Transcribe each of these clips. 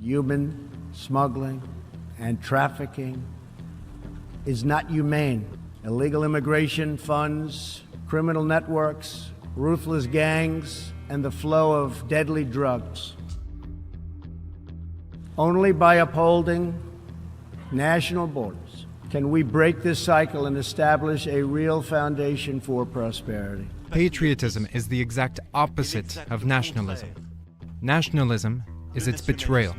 Human smuggling and trafficking is not humane. Illegal immigration funds criminal networks, ruthless gangs, and the flow of deadly drugs. Only by upholding national borders can we break this cycle and establish a real foundation for prosperity. Patriotism is the exact opposite of nationalism. Nationalism is its betrayal.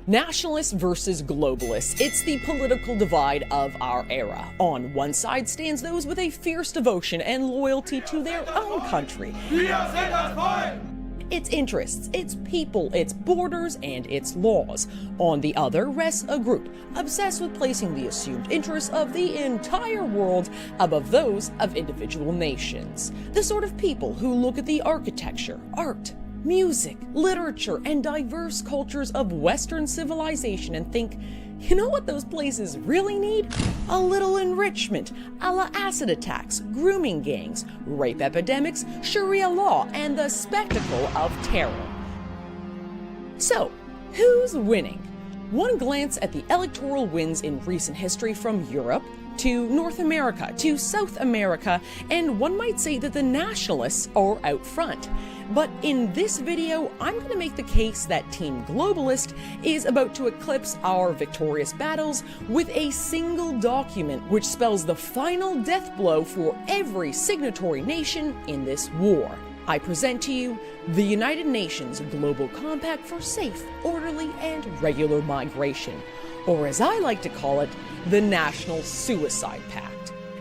Nationalists versus globalists. It's the political divide of our era. On one side stands those with a fierce devotion and loyalty to their own country, its interests, its people, its borders, and its laws. On the other rests a group obsessed with placing the assumed interests of the entire world above those of individual nations. The sort of people who look at the architecture, art, music, literature, and diverse cultures of Western civilization and think, you know what those places really need? A little enrichment, a la acid attacks, grooming gangs, rape epidemics, Sharia law, and the spectacle of terror. So, who's winning? One glance at the electoral wins in recent history from Europe to North America to South America, and one might say that the nationalists are out front. But in this video, I'm going to make the case that Team Globalist is about to eclipse our victorious battles with a single document which spells the final death blow for every signatory nation in this war. I present to you the United Nations Global Compact for Safe, Orderly, and Regular Migration, or as I like to call it, the National Suicide Pact.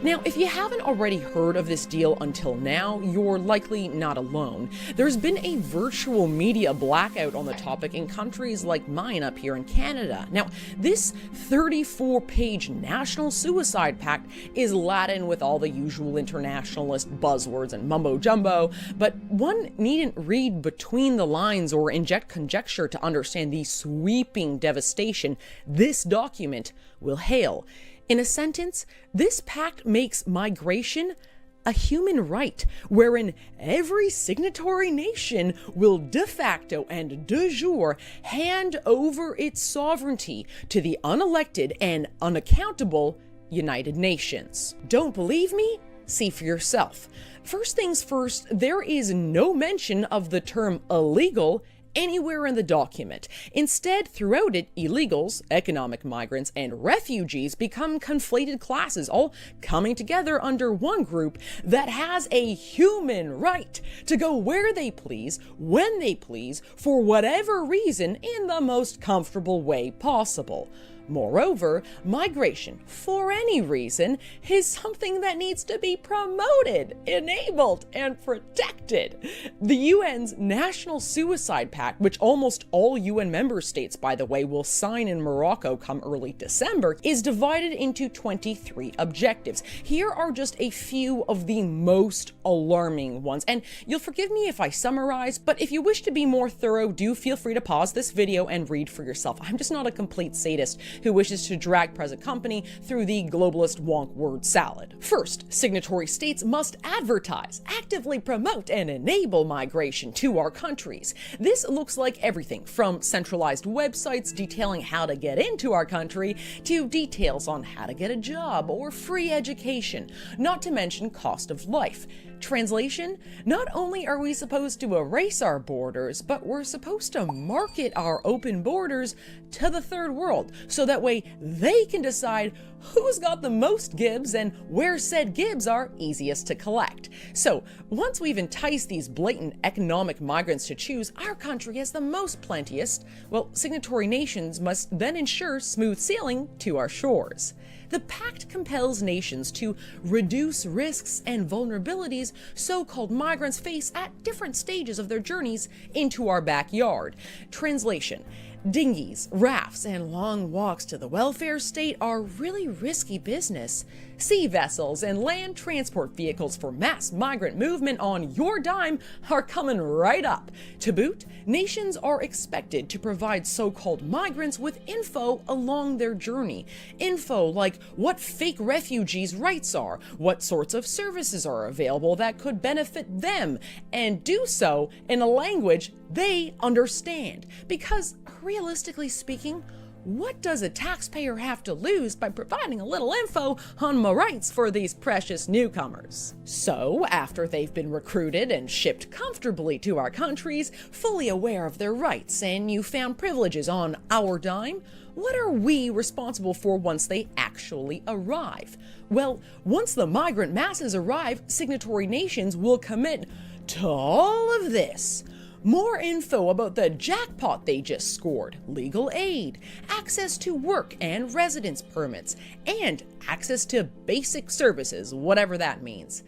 Now, if you haven't already heard of this deal until now, you're likely not alone. There's been a virtual media blackout on the topic in countries like mine up here in Canada. Now, this 34-page National Suicide Pact is laden with all the usual internationalist buzzwords and mumbo-jumbo, but one needn't read between the lines or inject conjecture to understand the sweeping devastation this document will hail. In a sentence, this pact makes migration a human right, wherein every signatory nation will de facto and de jure hand over its sovereignty to the unelected and unaccountable United Nations. Don't believe me? See for yourself. First things first, there is no mention of the term illegal anywhere in the document. Instead, throughout it, illegals, economic migrants, and refugees become conflated classes, all coming together under one group that has a human right to go where they please, when they please, for whatever reason, in the most comfortable way possible. Moreover, migration, for any reason, is something that needs to be promoted, enabled, and protected. The UN's National Suicide Pact, which almost all UN member states, by the way, will sign in Morocco come early December, is divided into 23 objectives. Here are just a few of the most alarming ones, and you'll forgive me if I summarize, but if you wish to be more thorough, do feel free to pause this video and read for yourself. I'm just not a complete sadist who wishes to drag present company through the globalist wonk word salad. First, signatory states must advertise, actively promote, and enable migration to our countries. This looks like everything from centralized websites detailing how to get into our country to details on how to get a job or free education, not to mention cost of life. Translation, not only are we supposed to erase our borders, but we're supposed to market our open borders to the third world, so that way they can decide who's got the most gibs and where said gibs are easiest to collect. So once we've enticed these blatant economic migrants to choose our country as the most plenteous, well, signatory nations must then ensure smooth sailing to our shores. The pact compels nations to reduce risks and vulnerabilities so-called migrants face at different stages of their journeys into our backyard. Translation: Dinghies, rafts, and long walks to the welfare state are really risky business. Sea vessels and land transport vehicles for mass migrant movement on your dime are coming right up. To boot, nations are expected to provide so-called migrants with info along their journey. Info like what fake refugees' rights are, what sorts of services are available that could benefit them, and do so in a language they understand. Because realistically speaking, what does a taxpayer have to lose by providing a little info on my rights for these precious newcomers? So, after they've been recruited and shipped comfortably to our countries, fully aware of their rights and newfound privileges on our dime, what are we responsible for once they actually arrive? Well, once the migrant masses arrive, signatory nations will commit to all of this. More info about the jackpot they just scored, legal aid, access to work and residence permits, and access to basic services, whatever that means.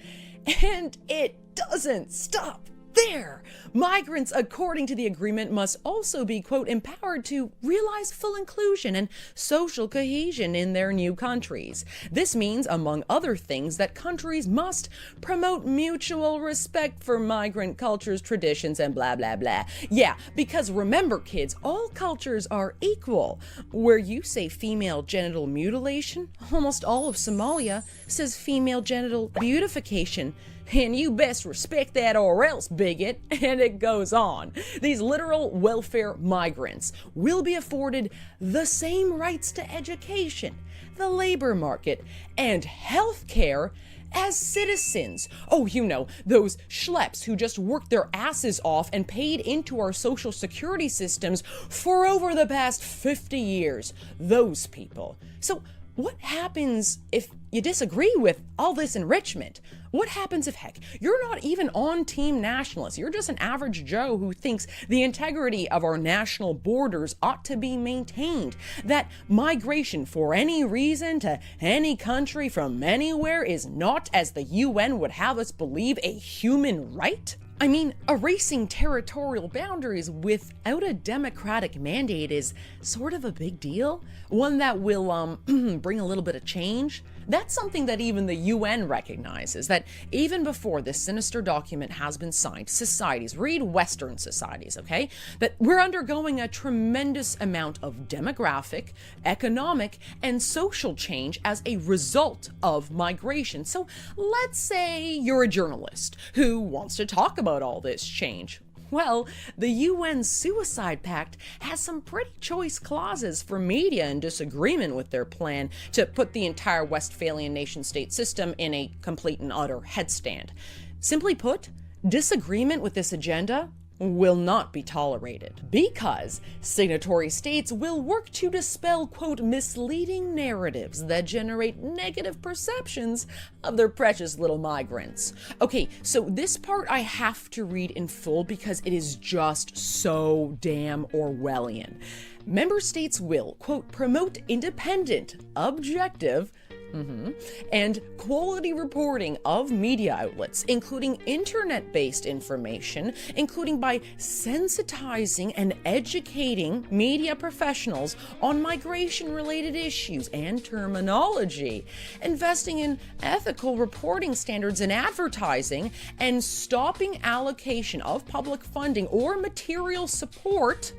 And it doesn't stop there. Migrants, according to the agreement, must also be, quote, empowered to realize full inclusion and social cohesion in their new countries. This means, among other things, that countries must promote mutual respect for migrant cultures, traditions, and blah, blah, blah. Yeah, because remember, kids, all cultures are equal. Where you say female genital mutilation, almost all of Somalia says female genital beautification. And you best respect that or else, bigot. And it goes on. These literal welfare migrants will be afforded the same rights to education, the labor market, and health care as citizens. Oh, you know, those schleps who just worked their asses off and paid into our social security systems for over the past 50 years. Those people. So, what happens if you disagree with all this enrichment? What happens if, heck, you're not even on Team Nationalists? You're just an average Joe who thinks the integrity of our national borders ought to be maintained, that migration for any reason to any country from anywhere is not, as the UN would have us believe, a human right? I mean, erasing territorial boundaries without a democratic mandate is sort of a big deal. One that will bring a little bit of change. That's something that even the UN recognizes, that even before this sinister document has been signed, societies, read Western societies, okay, that we're undergoing a tremendous amount of demographic, economic, and social change as a result of migration. So let's say you're a journalist who wants to talk about all this change. Well, the UN Suicide Pact has some pretty choice clauses for media in disagreement with their plan to put the entire Westphalian nation-state system in a complete and utter headstand. Simply put, disagreement with this agenda will not be tolerated, because signatory states will work to dispel, quote, misleading narratives that generate negative perceptions of their precious little migrants. Okay, so this part I have to read in full because it is just so damn Orwellian. Member states will, quote, promote independent, objective, and quality reporting of media outlets, including internet-based information, including by sensitizing and educating media professionals on migration-related issues and terminology, investing in ethical reporting standards in advertising, and stopping allocation of public funding or material support.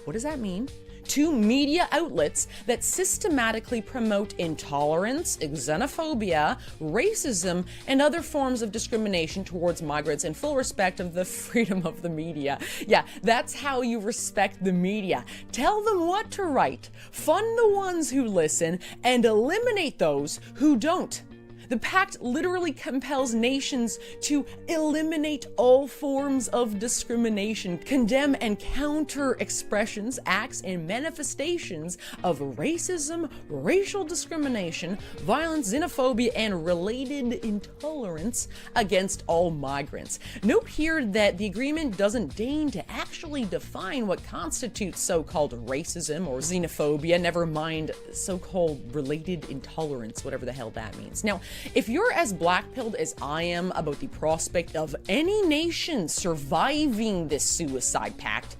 What does that mean? To media outlets that systematically promote intolerance, xenophobia, racism, and other forms of discrimination towards migrants in full respect of the freedom of the media. Yeah, that's how you respect the media. Tell them what to write, fund the ones who listen, and eliminate those who don't. The pact literally compels nations to eliminate all forms of discrimination, condemn and counter expressions, acts, and manifestations of racism, racial discrimination, violence, xenophobia, and related intolerance against all migrants. Note here that the agreement doesn't deign to actually define what constitutes so-called racism or xenophobia, never mind so-called related intolerance, whatever the hell that means. Now, if you're as black-pilled as I am about the prospect of any nation surviving this suicide pact,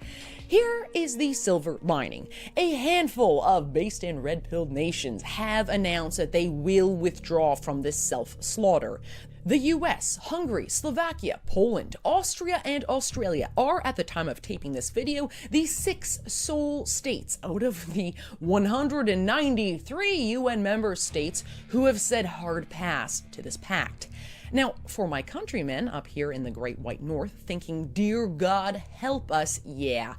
Here is the silver lining. A handful of based-in red-pilled nations have announced that they will withdraw from this self-slaughter. The US, Hungary, Slovakia, Poland, Austria, and Australia are, at the time of taping this video, the 6 sole states out of the 193 UN member states who have said hard pass to this pact. Now, for my countrymen up here in the Great White North thinking, dear God, help us, yeah.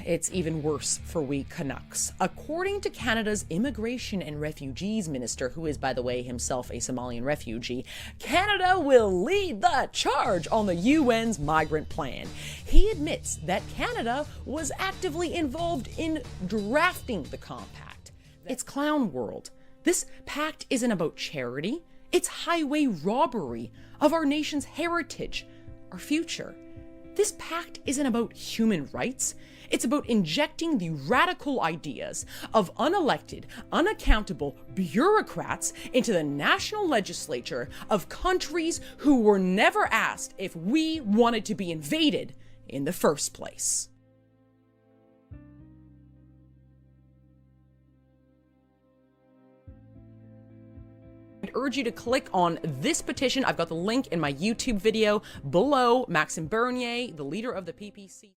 It's even worse for we Canucks. According to Canada's Immigration and Refugees Minister, who is, by the way, himself a Somalian refugee, Canada will lead the charge on the UN's migrant plan. He admits that Canada was actively involved in drafting the compact. It's clown world. This pact isn't about charity. It's highway robbery of our nation's heritage, our future. This pact isn't about human rights. It's about injecting the radical ideas of unelected, unaccountable bureaucrats into the national legislature of countries who were never asked if we wanted to be invaded in the first place. I'd urge you to click on this petition. I've got the link in my YouTube video below. Maxime Bernier, the leader of the PPC.